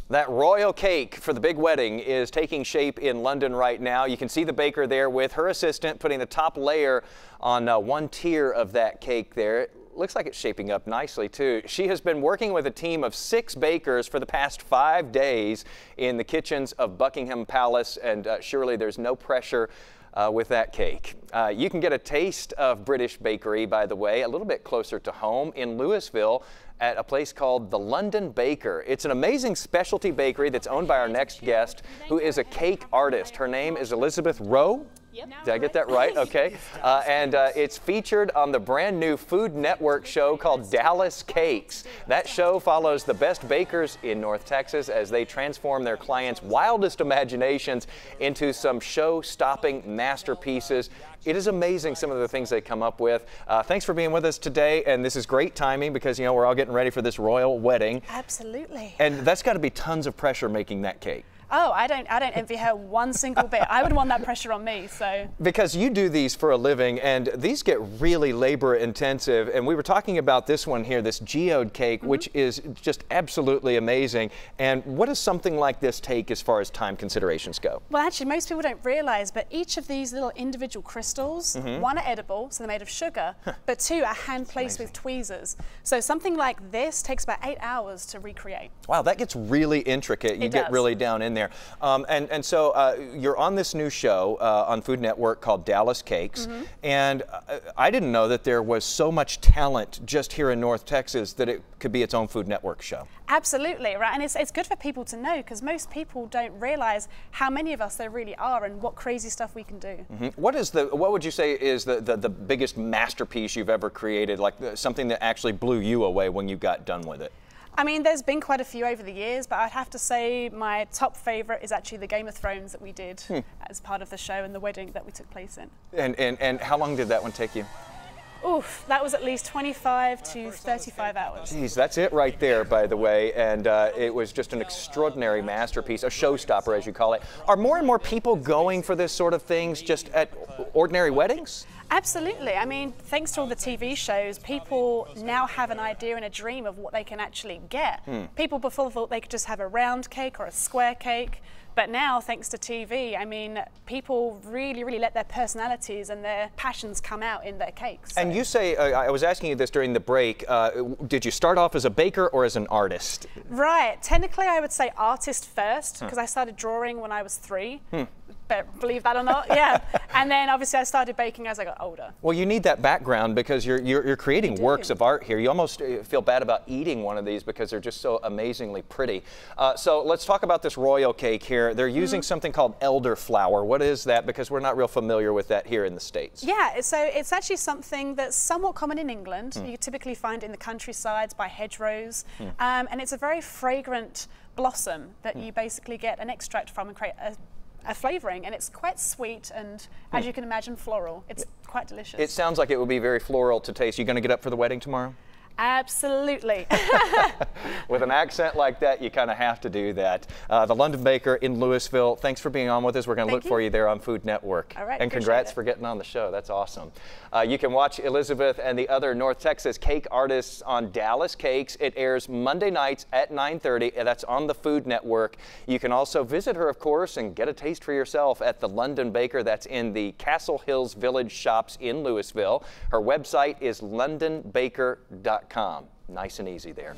That royal cake for the big wedding is taking shape in London right now. You can see the baker there with her assistant putting the top layer on one tier of that cake there. It looks like it's shaping up nicely too. She has been working with a team of 6 bakers for the past 5 days in the kitchens of Buckingham Palace, and surely there's no pressure with that cake. You can get a taste of British bakery, by the way, a little bit closer to home in Lewisville at a place called the London Baker. It's an amazing specialty bakery that's owned by our next guest, who is a cake artist. Her name is Elizabeth Rowe. Yep. Did I get that right? Okay. It's featured on the brand new Food Network show called Dallas Cakes. That show follows the best bakers in North Texas as they transform their clients' wildest imaginations into some show-stopping masterpieces. It is amazing some of the things they come up with. Thanks for being with us today, and this is great timing because, you know, we're all getting ready for this royal wedding. Absolutely. And that's got to be tons of pressure making that cake. Oh, I don't envy her one single bit. I would want that pressure on me, so. Because you do these for a living, and these get really labor intensive. And we were talking about this one here, this geode cake, which is just absolutely amazing. And what does something like this take as far as time considerations go? Well, actually, most people don't realize, but each of these little individual crystals, one are edible, so they're made of sugar, but 2 are hand placed with tweezers. So something like this takes about 8 hours to recreate. Wow, that gets really intricate. You get really down in there. So you're on this new show on Food Network called Dallas Cakes, and I didn't know that there was so much talent just here in North Texas that it could be its own Food Network show. Absolutely, right, and it's good for people to know because most people don't realize how many of us there really are and what crazy stuff we can do. What would you say is the biggest masterpiece you've ever created, like something that actually blew you away when you got done with it? I mean, there's been quite a few over the years, but I'd have to say my top favorite is actually the Game of Thrones that we did as part of the show and the wedding that we took place in. And how long did that one take you? Oof, that was at least 25 to 35 hours. Geez, that's it right there, by the way, and it was just an extraordinary masterpiece, a showstopper, as you call it. Are more and more people going for this sort of things just at ordinary weddings? Absolutely. I mean, thanks to all the TV shows, people now have an idea and a dream of what they can actually get. People before thought they could just have a round cake or a square cake, but now, thanks to TV, I mean, people really let their personalities and their passions come out in their cakes. So. And you say, I was asking you this during the break, did you start off as a baker or as an artist? Right. Technically, I would say artist first, because I started drawing when I was 3. But believe that or not, yeah. And then obviously I started baking as I got older. Well, you need that background because you're creating works of art here. You almost feel bad about eating one of these because they're just so amazingly pretty. So let's talk about this royal cake here. They're using something called elderflower. What is that? Because we're not real familiar with that here in the States. Yeah, so it's actually something that's somewhat common in England. You typically find it in the countrysides by hedgerows. And it's a very fragrant blossom that you basically get an extract from and create a flavoring, and it's quite sweet and, as you can imagine, floral. It's quite delicious. It sounds like it would be very floral to taste. You going to get up for the wedding tomorrow? Absolutely. With an accent like that, you kind of have to do that. The London Baker in Lewisville, thanks for being on with us. We're going to look for you there on Food Network. All right, and congrats for getting on the show. That's awesome. You can watch Elizabeth and the other North Texas cake artists on Dallas Cakes. It airs Monday nights at 9:30, and that's on the Food Network. You can also visit her, of course, and get a taste for yourself at the London Baker. That's in the Castle Hills Village shops in Lewisville. Her website is londonbaker.com. Nice and easy there.